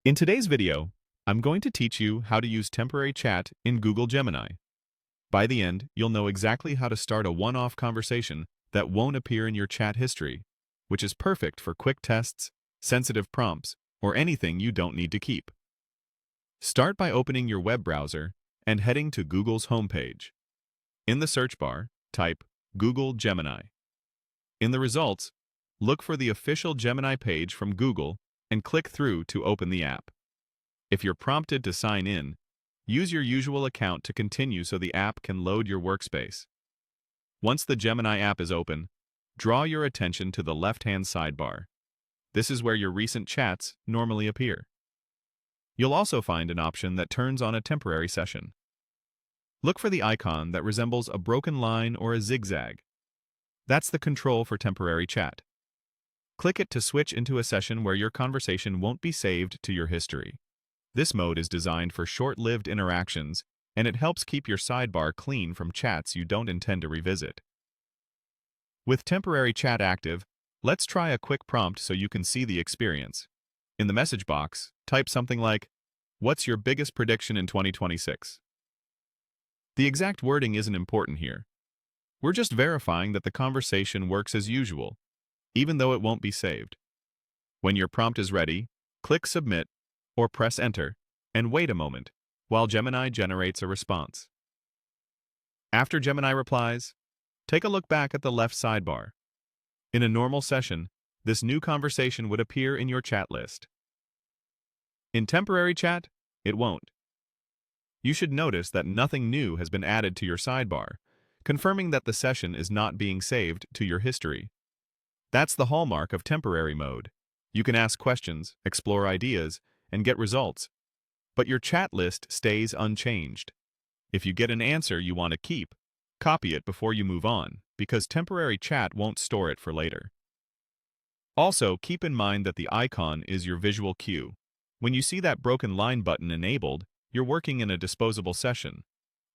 In today's video, I'm going to teach you how to use temporary chat in Google Gemini. By the end, you'll know exactly how to start a one-off conversation that won't appear in your chat history, which is perfect for quick tests, sensitive prompts, or anything you don't need to keep. Start by opening your web browser and heading to Google's homepage. In the search bar, type Google Gemini. In the results, look for the official Gemini page from Google and click through to open the app. If you're prompted to sign in, use your usual account to continue so the app can load your workspace. Once the Gemini app is open, draw your attention to the left-hand sidebar. This is where your recent chats normally appear. You'll also find an option that turns on a temporary session. Look for the icon that resembles a broken line or a zigzag. That's the control for temporary chat. Click it to switch into a session where your conversation won't be saved to your history. This mode is designed for short-lived interactions, and it helps keep your sidebar clean from chats you don't intend to revisit. With temporary chat active, let's try a quick prompt so you can see the experience. In the message box, type something like, "What's your biggest prediction in 2026?" The exact wording isn't important here. We're just verifying that the conversation works as usual, even though it won't be saved. When your prompt is ready, click Submit or press Enter and wait a moment while Gemini generates a response. After Gemini replies, take a look back at the left sidebar. In a normal session, this new conversation would appear in your chat list. In temporary chat, it won't. You should notice that nothing new has been added to your sidebar, confirming that the session is not being saved to your history. That's the hallmark of temporary mode. You can ask questions, explore ideas, and get results, but your chat list stays unchanged. If you get an answer you want to keep, copy it before you move on, because temporary chat won't store it for later. Also, keep in mind that the icon is your visual cue. When you see that broken line button enabled, you're working in a disposable session.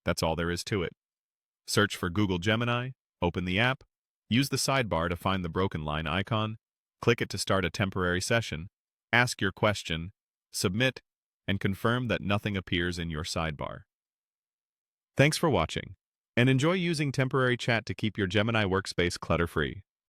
That's all there is to it. Search for Google Gemini, open the app, use the sidebar to find the broken line icon, click it to start a temporary session, ask your question, submit, and confirm that nothing appears in your sidebar. Thanks for watching, and enjoy using temporary chat to keep your Gemini workspace clutter-free.